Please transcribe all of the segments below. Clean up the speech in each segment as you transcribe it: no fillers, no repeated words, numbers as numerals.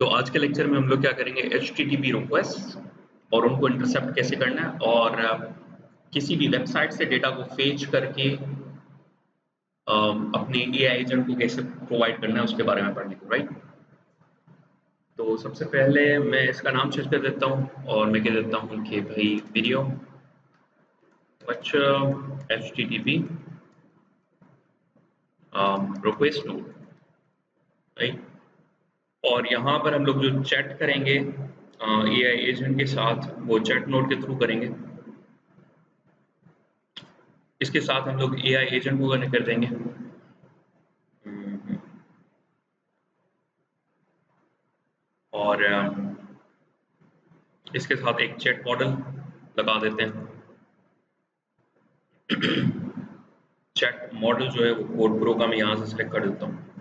तो आज के लेक्चर में हम लोग क्या करेंगे HTTP रिक्वेस्ट और उनको इंटरसेप्ट कैसे करना है और किसी भी वेबसाइट से डेटा को फेच करके अपने AI एजेंट को कैसे प्रोवाइड करना है उसके बारे में पढ़ने को, राइट। तो सबसे पहले मैं इसका नाम चेंज कर देता हूँ और मैं कह देता हूँ कि भाई वीडियो अच्छा HTTP रिक्वेस्ट नोड, राइट। और यहाँ पर हम लोग जो चैट करेंगे AI एजेंट के साथ वो चैट नोड के थ्रू करेंगे। इसके साथ हम लोग AI एजेंट को कनेक्ट कर देंगे। और इसके साथ एक चैट मॉडल लगा देते हैं। चैट मॉडल जो है वो कोड प्रो का मैं यहाँ से सिलेक्ट कर देता हूँ।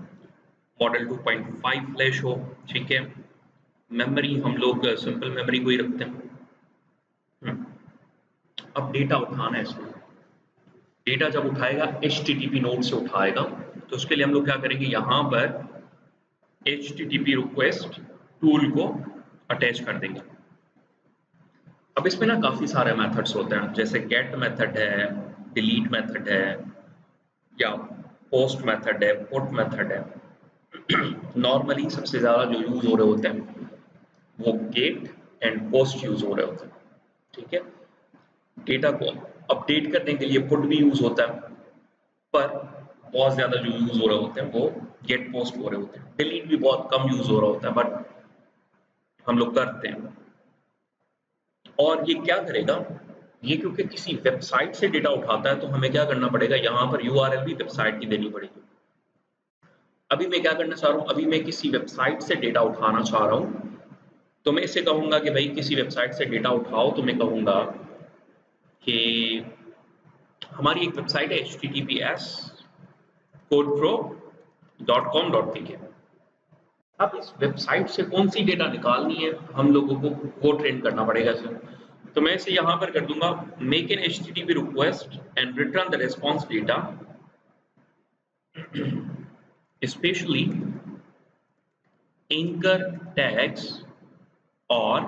मॉडल 2.5 फ्लैश हो, ठीक है। मेमोरी हम लोग सिंपल मेमोरी को ही रखते हैं। अब डेटा उठाना है इसमें। डेटा जब उठाएगा HTTP नोड से उठाएगा, तो उसके लिए हम लोग क्या करेंगे, यहाँ पर HTTP रिक्वेस्ट टूल को अटैच कर देंगे। अब इसमें ना काफ़ी सारे मेथड्स होते हैं, जैसे गेट मेथड है, डिलीट मेथड है, या पोस्ट मेथड है, पुट मेथड है। नॉर्मली सबसे ज़्यादा जो यूज़ हो रहे होते हैं वो गेट एंड पोस्ट यूज़ हो रहे होते हैं, ठीक है। डेटा को अपडेट करने के लिए पुट भी यूज़ होता है, पर बहुत ज़्यादा जो यूज़ हो रहे होते हैं वो गेट पोस्ट हो रहे होते हैं। डिलीट भी बहुत कम यूज़ हो रहा होता है, बट हम लोग करते हैं। और ये क्या करेगा, ये क्योंकि किसी वेबसाइट से डेटा उठाता है तो हमें क्या करना पड़ेगा, यहाँ पर URL भी वेबसाइट की देनी पड़ेगी। अभी मैं क्या करना चाह रहा हूँ, अभी मैं किसी वेबसाइट से डेटा उठाना चाह रहा हूँ, तो मैं इसे कहूँगा कि भाई किसी वेबसाइट से डेटा उठाओ, तो मैं कहूँगा कि हमारी एक वेबसाइट है https codepro.com.pk। अब इस वेबसाइट से कौन सी डेटा निकालनी है हम लोगों को वो ट्रेन करना पड़ेगा इसे। तो मैं इसे यहाँ पर कर दूंगा make an HTTP request and return the response data specially anchor tags और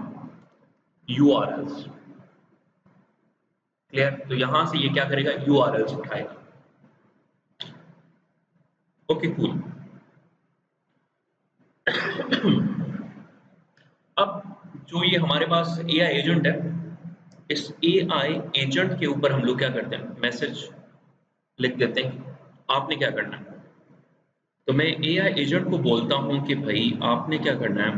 URLs। क्लियर। तो यहां से ये क्या करेगा, URLs उठाएगा। Okay cool. अब जो ये हमारे पास AI एजेंट है, इस AI एजेंट के ऊपर हम लोग क्या करते हैं, मैसेज लिख देते हैं आपने क्या करना है। तो मैं AI एजेंट को बोलता हूं कि भाई आपने क्या करना है,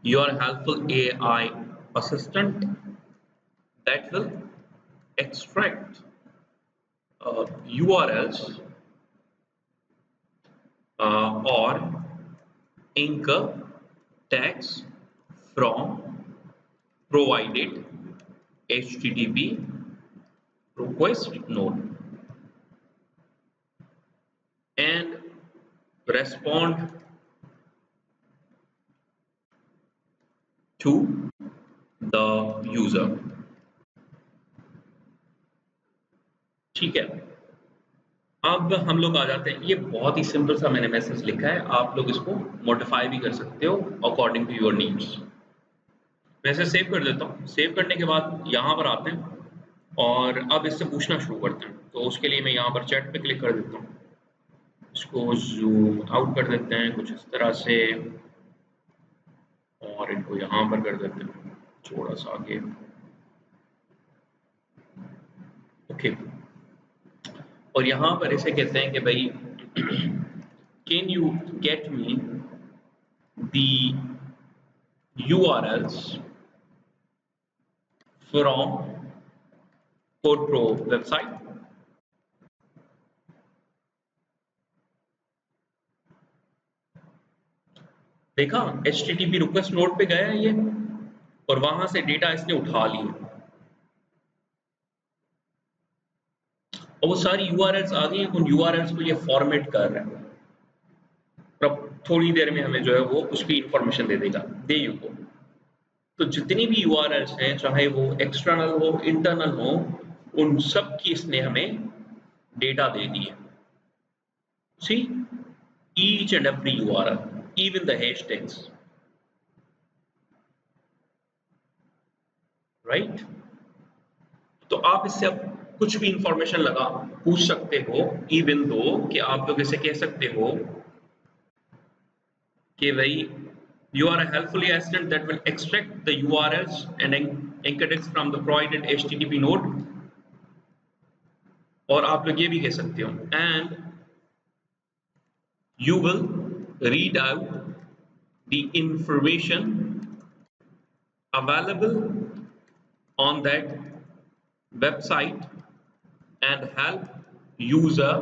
your helpful AI assistant that will extract URLs or anchor tags from provided HTTP request node and respond to the user। ठीक है। अब हम लोग आ जाते हैं, ये बहुत ही सिंपल सा मैंने मैसेज लिखा है, आप लोग इसको मॉडिफाई भी कर सकते हो अकॉर्डिंग टू योर नीड्स। वैसे सेव कर देता हूँ। सेव करने के बाद यहाँ पर आते हैं और अब इससे पूछना शुरू करते हैं। तो उसके लिए मैं यहाँ पर चैट पे क्लिक कर देता हूँ, इसको जूम आउट कर देते हैं कुछ इस तरह से, और इनको यहाँ पर कर देते हैं थोड़ा सा आगे। ओके। और यहाँ पर इसे कहते हैं कि भाई can you get me the URLs from CodePro website। देखा HTTP रिक्वेस्ट नोड पे गया है ये, और वहां से डेटा इसने उठा लिया और वो सारी URLs आ गई। उन URLs को ये फॉर्मेट कर रहा है। अब थोड़ी देर में हमें जो है वो उसकी इंफॉर्मेशन दे देगा, दे यू को। तो जितनी भी URLs हैं, चाहे वो एक्सटर्नल हो इंटरनल हो, उन सब की इसने हमें डेटा दे दी है। See each and every URL, even the hashtags। Right. तो आप इससे अब कुछ भी इंफॉर्मेशन लगा पूछ सकते हो, इवन दो कि आप लोग इसे कह सकते हो कि भाई you are a helpful assistant that will extract the URLs and anchor text from the provided HTTP node। और आप लोग ये भी कह सकते हो and you will read out the information available on that website and help user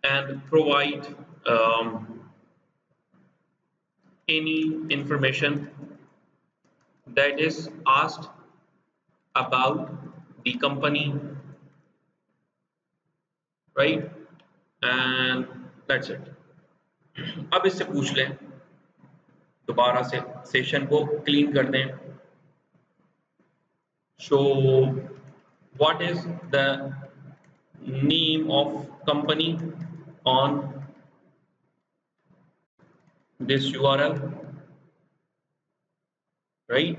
and provide any information that is asked about the company, right? And that's it। अब इससे पूछ लें, दोबारा से सेशन को क्लीन कर दें। So what is the name of company on this URL, right?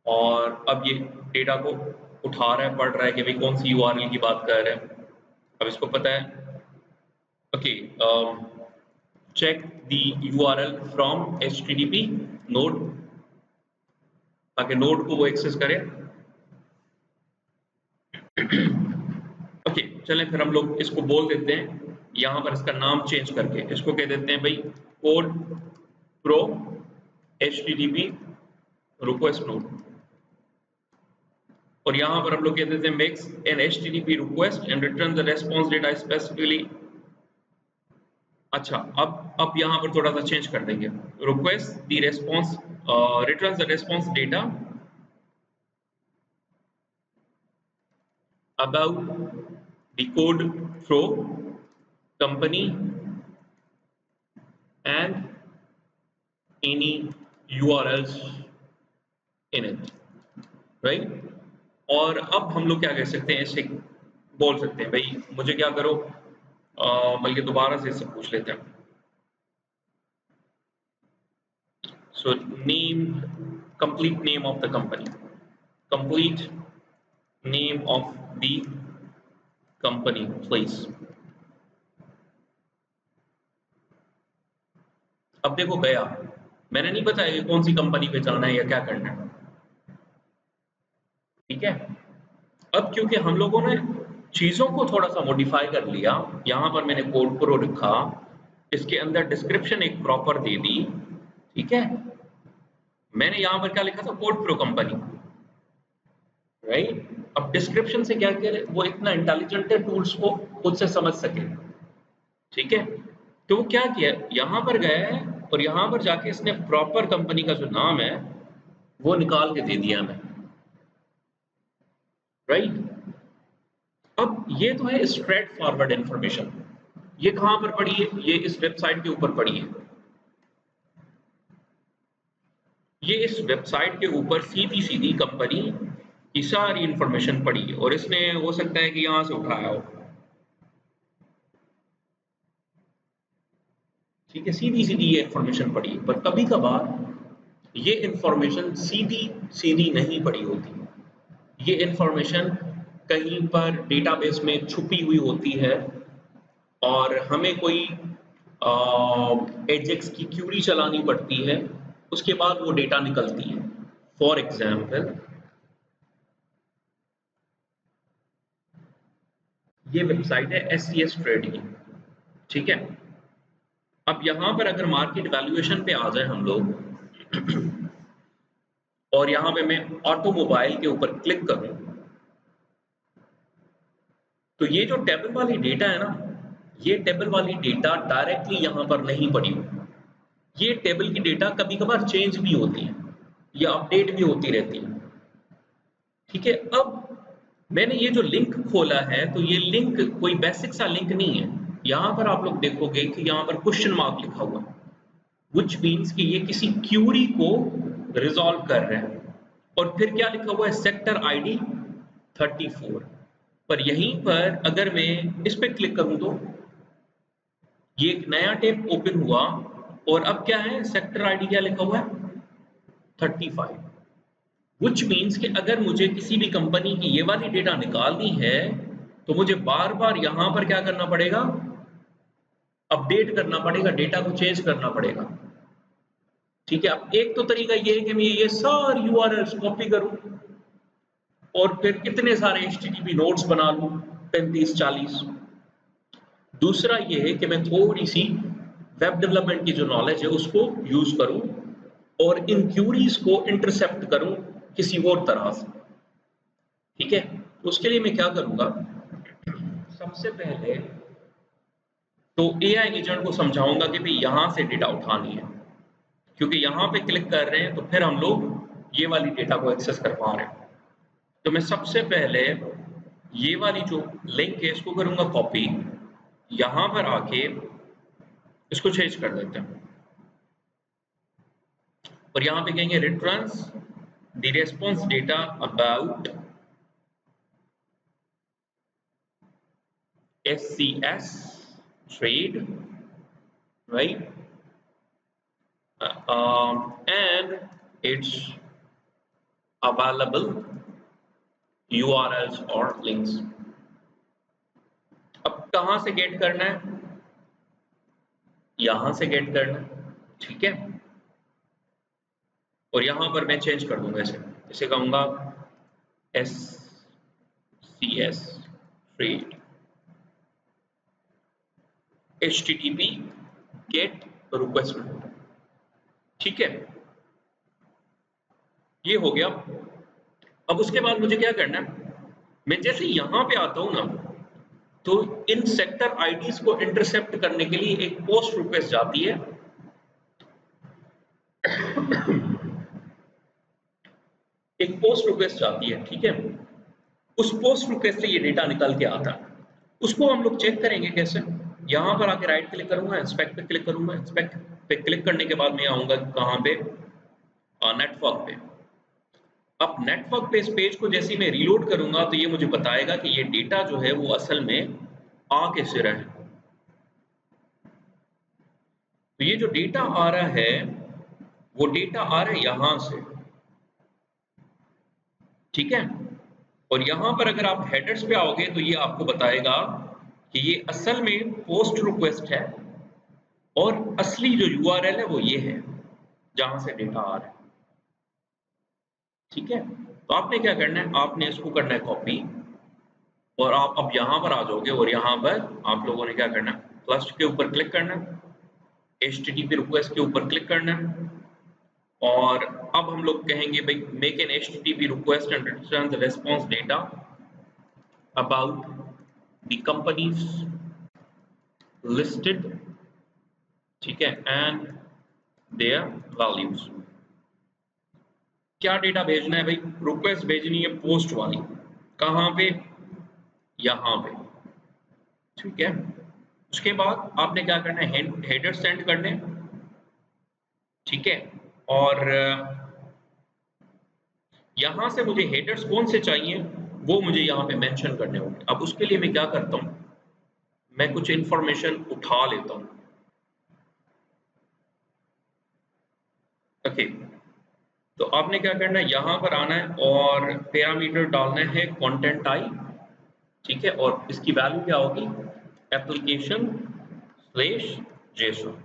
और अब ये डेटा को उठा रहा है, पढ़ रहा है कि भाई कौन सी URL की बात कर रहे हैं। अब इसको पता है, okay, check the URL from HTTP node, ताकि नोड को वो एक्सेस करे। ओके, चलें फिर हम लोग इसको बोल देते हैं, यहाँ पर इसका नाम चेंज करके इसको कह देते हैं भाई code pro HTTP request node. और यहाँ पर हम लोग कह देते हैं makes an HTTP request and return the response data specifically. अच्छा, अब यहाँ पर थोड़ा सा चेंज कर देंगे, request the response return the response data about the code flow company and any URLs in it, right? और अब हम लोग क्या कह सकते हैं, ऐसे बोल सकते हैं भाई मुझे क्या करो, बल्कि दोबारा से इससे पूछ लेते हैं। So name, complete name of the company, complete name of the company please। अब देखो गया, मैंने नहीं बताया कि कौन सी कंपनी पे जाना है या क्या करना है, ठीक है। अब क्योंकि हम लोगों ने चीजों को थोड़ा सा मॉडिफाई कर लिया, यहाँ पर मैंने कोड प्रो लिखा, इसके अंदर डिस्क्रिप्शन एक प्रॉपर दे दी, ठीक है। मैंने यहाँ पर क्या लिखा था, कोड प्रो कंपनी, राइट। अब डिस्क्रिप्शन से क्या करे, वो इतना इंटेलिजेंट है टूल्स को खुद से समझ सके, ठीक है। तो वो क्या किया, यहाँ पर गया है और यहाँ पर जाके इसने प्रॉपर कंपनी का जो नाम है वो निकाल के दे दिया हमें, राइट। अब ये तो है स्ट्रेट फॉरवर्ड इंफॉर्मेशन, ये कहाँ पर पड़ी है, ये इस वेबसाइट के ऊपर पड़ी है, ये इस वेबसाइट के ऊपर सीधी सीधी कंपनी की सारी इंफॉर्मेशन पड़ी है, और इसने हो सकता है कि यहाँ से उठाया हो, ठीक है। सीधी सीधी ये इंफॉर्मेशन पड़ी है, पर कभी कभार ये इंफॉर्मेशन सीधी सीधी नहीं पड़ी होती, ये इंफॉर्मेशन कहीं पर डेटाबेस में छुपी हुई होती है और हमें कोई एजेक्स की क्यूरी चलानी पड़ती है, उसके बाद वो डेटा निकलती है। फॉर एग्जाम्पल ये वेबसाइट है SCS ट्रेड की, ठीक है। अब यहाँ पर अगर मार्केट वैल्यूएशन पे आ जाए हम लोग और यहाँ पे मैं ऑटोमोबाइल के ऊपर क्लिक करूं, तो ये जो टेबल वाली डेटा है ना, ये टेबल वाली डेटा डायरेक्टली यहाँ पर नहीं पड़ी हुई, ये टेबल की डेटा कभी कभार चेंज भी होती है या अपडेट भी होती रहती है, ठीक है। अब मैंने ये जो लिंक खोला है, तो ये लिंक कोई बेसिक सा लिंक नहीं है, यहाँ पर आप लोग देखोगे कि यहाँ पर क्वेश्चन मार्क लिखा हुआ है, व्हिच मीन्स कि ये किसी क्यूरी को रिजॉल्व कर रहे हैं। और फिर क्या लिखा हुआ है, सेक्टर ID 34 पर। यहीं पर अगर मैं इस पर क्लिक करूं तो ये एक नया टैब ओपन हुआ, और अब क्या है, सेक्टर ID क्या लिखा हुआ है, 35। विच मीन्स कि अगर मुझे किसी भी कंपनी की ये वाली डेटा निकालनी है तो मुझे बार बार यहाँ पर क्या करना पड़ेगा, अपडेट करना पड़ेगा, डेटा को चेंज करना पड़ेगा। ठीक है, अब एक तो तरीका ये है कि मैं ये सारी यूआरएल्स कॉपी करूं और फिर कितने सारे एचटीटीपी नोड्स बना लूं, 35-40। दूसरा ये है कि मैं थोड़ी सी वेब डेवलपमेंट की जो नॉलेज है उसको यूज करूं और इन क्यूरीज को इंटरसेप्ट करूं किसी और तरह से। ठीक है, उसके लिए मैं क्या करूंगा, सबसे पहले तो एआई एजेंट को समझाऊंगा कि भाई यहां से डेटा उठानी है, क्योंकि यहाँ पे क्लिक कर रहे हैं तो फिर हम लोग ये वाली डेटा को एक्सेस कर पा रहे हैं। तो मैं सबसे पहले ये वाली जो लिंक है इसको करूंगा कॉपी, यहाँ पर आके इसको चेंज कर देते हैं और यहाँ पे कहेंगे returns the response data about SCS trade, right? And its available URLs or links. अब कहां से गेट करना है, यहां से गेट करना है। ठीक है, और यहां पर मैं चेंज कर दूंगा इसे कहूंगा SCS trade HTTP gate request. ठीक है, ये हो गया। अब उसके बाद मुझे क्या करना है, मैं जैसे यहां पे आता हूं ना तो इन सेक्टर आईडीज को इंटरसेप्ट करने के लिए एक पोस्ट रिक्वेस्ट जाती है। एक पोस्ट रिक्वेस्ट जाती है, ठीक है, उस पोस्ट रिक्वेस्ट से ये डेटा निकल के आता है। उसको हम लोग चेक करेंगे कैसे, यहां पर आके राइट क्लिक करूंगा, इंस्पेक्ट पे क्लिक करूंगा, इंस्पेक्ट पे क्लिक करने के बाद मैं आऊंगा कहां पे, नेटवर्क पे। अब नेटवर्क पे इस पेज को जैसे ही मैं रीलोड करूंगा तो ये मुझे बताएगा कि ये डेटा जो है वो असल में आ कैसे रहा है। तो ये जो डेटा आ रहा है वो डेटा आ रहा है यहां से। ठीक है, और यहां पर अगर आप हेडर्स पे आओगे तो ये आपको बताएगा कि ये असल में पोस्ट रिक्वेस्ट है और असली जो यूआरएल है वो ये है जहां से डेटा आ रहा है। ठीक है, तो आपने क्या करना है, आपने इसको करना है कॉपी और आप अब यहां पर आ जाओगे और यहां पर आप लोगों ने क्या करना है, प्लस के ऊपर क्लिक करना है, HTTP रिक्वेस्ट के ऊपर क्लिक करना है और अब हम लोग कहेंगे भाई make an HTTP request and return the response data about the companies listed. ठीक है, एंड देयर वैल्यूज। क्या डेटा भेजना है भाई, रिक्वेस्ट भेजनी है पोस्ट वाली, कहां पे, यहां पे। ठीक है, उसके बाद आपने क्या करना है, हेडर सेंड करने। ठीक है, और यहां से मुझे हेडर्स कौन से चाहिए वो मुझे यहाँ पे मेंशन करने होंगे। अब उसके लिए मैं क्या करता हूं, मैं कुछ इंफॉर्मेशन उठा लेता हूं। ओके, तो आपने क्या करना है, यहां पर आना है और पैरामीटर डालना है कंटेंट टाइप। ठीक है, और इसकी वैल्यू क्या होगी, एप्लीकेशन स्लैश जेसन।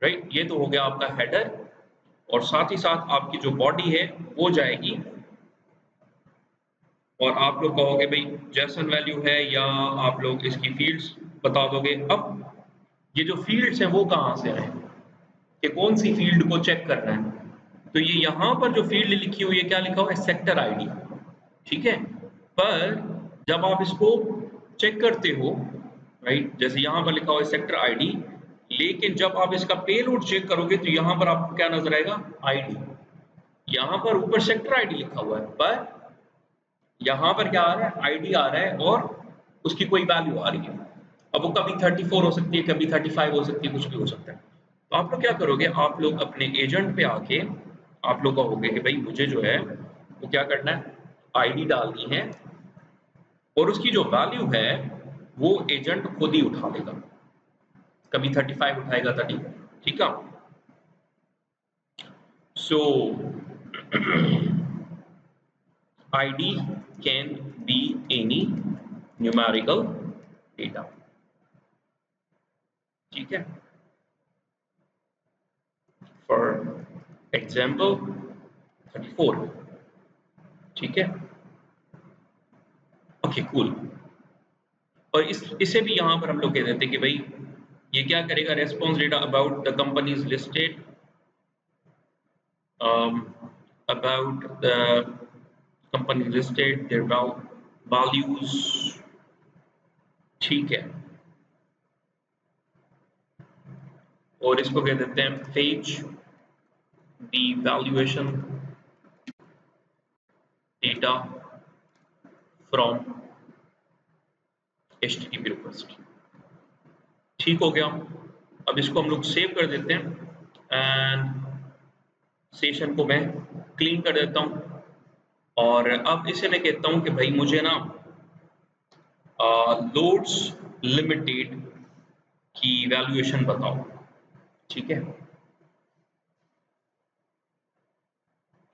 राइट, ये तो हो गया आपका हेडर और साथ ही साथ आपकी जो बॉडी है वो जाएगी और आप लोग कहोगे भाई जेसन वैल्यू है या आप लोग इसकी फील्ड्स बता दोगे। अब ये जो फील्ड्स हैं वो कहाँ से आए, कि कौन सी फील्ड को चेक करना है, तो ये यहाँ पर जो फील्ड लिखी हुई है क्या लिखा हुआ है, सेक्टर आईडी। ठीक है, पर जब आप इसको चेक करते हो, राइट, जैसे यहाँ पर लिखा हुआ है सेक्टर आईडी, लेकिन जब आप इसका पेलोड चेक करोगे तो यहाँ पर आपको क्या नजर आएगा, आईडी। यहाँ पर ऊपर सेक्टर आईडी लिखा हुआ है पर यहाँ पर क्या आ रहा है, आईडी आ रहा है और उसकी कोई वैल्यू आ रही है। अब वो कभी 34 हो सकती है, कभी 35 हो सकती है, कुछ भी हो सकता है। तो आप लोग क्या करोगे, आप लोग अपने एजेंट पे आके आप लोग कहोगे कि भाई मुझे जो है वो क्या करना है, आईडी डालनी है और उसकी जो वैल्यू है वो एजेंट खुद ही उठा लेगा, कभी 35 उठाएगा 30। ठीक है, सो ID can be any numerical data. ठीक है, for example 34. ठीक है, ओके कूल। और इसे भी यहाँ पर हम लोग कह देते हैं कि भाई ये क्या करेगा, response data about the companies listed, about the company listed, there values. ठीक है, और इसको कह देते हैं fetch the valuation data from HTTP request. ठीक हो गया, अब इसको हम लोग सेव कर देते हैं एंड सेशन को मैं क्लीन कर देता हूँ। और अब इसे मैं कहता हूँ कि भाई मुझे ना लोड्स लिमिटेड की वैल्यूएशन बताओ। ठीक है,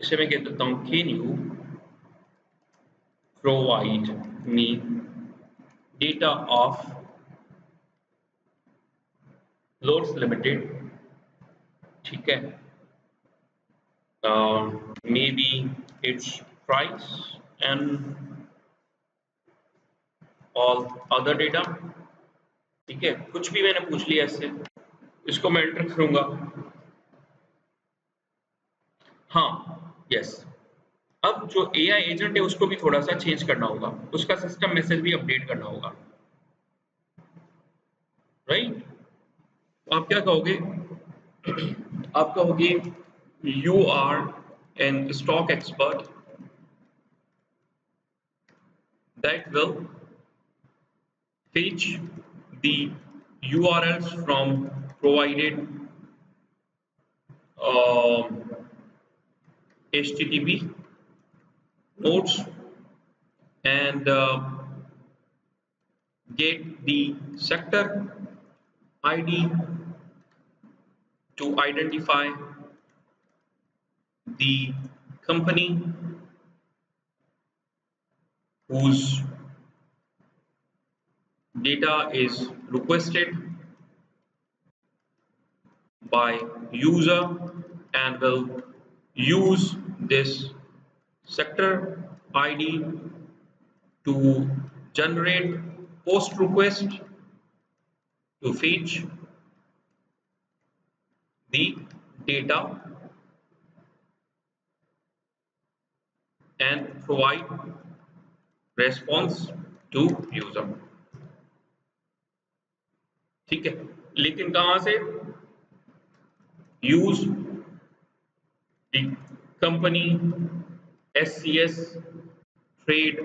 इसे मैं कह देता हूँ can you provide me data of loads limited. ठीक है, maybe its price and all other data। ठीक है, कुछ भी मैंने पूछ लिया इससे, इसको मैं एंटर करूंगा। हाँ यस, अब जो AI एजेंट है उसको भी थोड़ा सा चेंज करना होगा, उसका सिस्टम मैसेज भी अपडेट करना होगा, राइट। आप क्या कहोगे, आप कहोगे you are an stock expert that will fetch the URLs from provided HTTP nodes and get the sector ID to identify the company whose data is requested by user and will use this sector ID to generate post request to fetch the data and provide response to user। ठीक है, लेकिन कहां से, use the company SCS trade,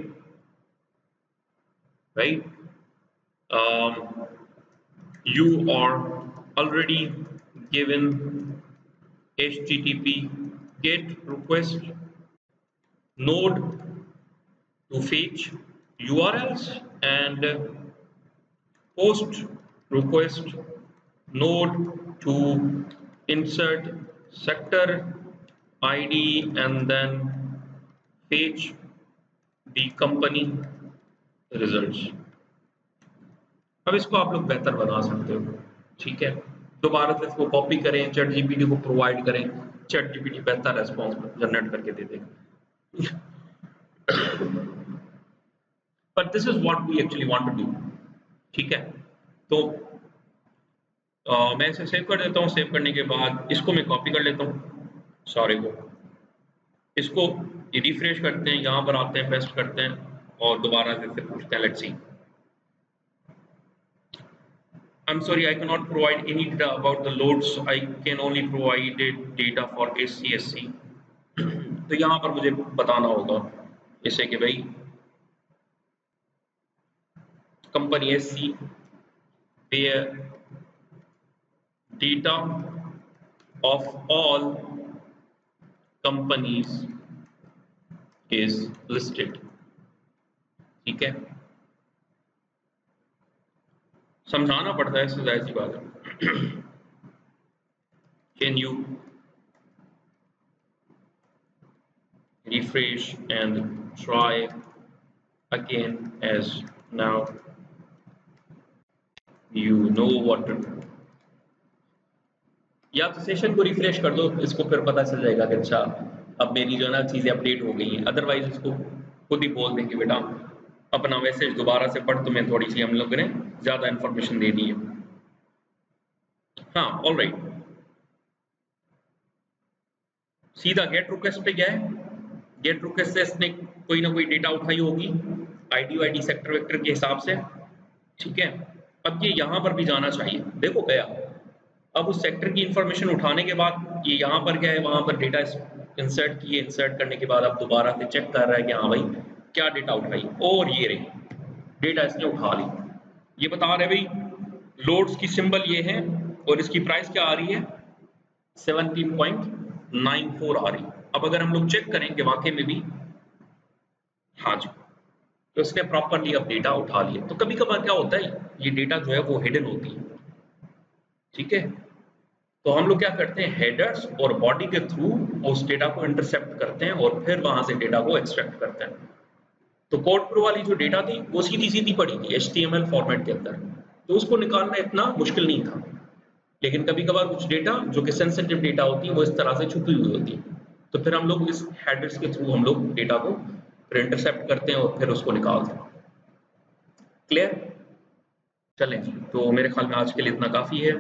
right. You are already given HTTP GET request node to fetch URLs and post request node to insert sector ID and then fetch the company results। अब इसको आप लोग बेहतर बना सकते हो। ठीक है, दोबारा से इसको कॉपी करें, चैट जीपीटी को प्रोवाइड करें, चैट जीपीटी बेहतर रेस्पॉन्स जनरेट करके दे देगा। But this is what we actually want to do. ठीक है, तो मैं इसे सेव कर देता हूँ। सेव करने के बाद इसको मैं कॉपी कर लेता हूँ, सॉरी को, इसको रिफ्रेश करते हैं, यहाँ पर आते हैं, पेस्ट करते हैं और दोबारा से पूछते हैं, let's see. I'm sorry, I cannot provide any data about the loads. I can only provide data for SCSC। तो यहाँ पर मुझे बताना होगा इसे कि भाई company SC where data of all companies is listed। ठीक है, समझाना पड़ता है, इससे जाहिर सी बात है। Can you refresh and try again as now you know what to do। या तो सेशन को रिफ्रेश कर दो, इसको फिर पता चल जाएगा कि अच्छा अब मेरी जो है ना चीजें अपडेट हो गई हैं। अदरवाइज इसको खुद ही बोल देंगे बेटा अपना मैसेज दोबारा से पढ़, तुम्हें थोड़ी सी हम लोग ने ज्यादा इंफॉर्मेशन दे दी है। हाँ ऑलराइट, सीधा गेट रिक्वेस्ट पे गया है। गेट रिक्वेस्ट से इसने कोई ना कोई डेटा उठाई होगी आईडी वाईडी सेक्टर वेक्टर के हिसाब से, ठीक है। अब ये यहाँ पर भी जाना चाहिए, देखो गया। अब उस सेक्टर की इंफॉर्मेशन उठाने के बाद ये यहाँ पर गया है, वहां पर डेटा इंसर्ट किए, इंसर्ट करने के बाद अब दोबारा से चेक कर रहा है कि हाँ भाई क्या डेटा उठाई, और ये रही डेटा इसने उठा ली। ये बता रहे भाई लोड्स की सिंबल ये है और इसकी प्राइस क्या आ रही है 17.94 आ रही। अब अगर हम लोग चेक करें कि वाकई में भी हाँ जी, तो इसने प्रॉपरली अब डेटा उठा लिया। तो कभी कभार क्या होता है ये डेटा जो है वो हिडन होती है, ठीक है। तो हम लोग क्या करते हैं हेडर्स और बॉडी के थ्रू उस डेटा को इंटरसेप्ट करते हैं और फिर वहां से डेटा को एक्सट्रैक्ट करते हैं। तो कोड प्रो वाली जो डेटा थी वो सीधी सीधी पड़ी थी HTML फॉर्मेट के अंदर, तो उसको निकालना इतना मुश्किल नहीं था। लेकिन कभी कभार कुछ डेटा जो कि सेंसिटिव डेटा होती है वो इस तरह से छुपी हुई होती है, तो फिर हम लोग इस हेडर्स के थ्रू हम लोग डेटा को फिर इंटरसेप्ट करते हैं और फिर उसको निकालते हैं। क्लियर? चलें जी, तो मेरे ख्याल में आज के लिए इतना काफ़ी है।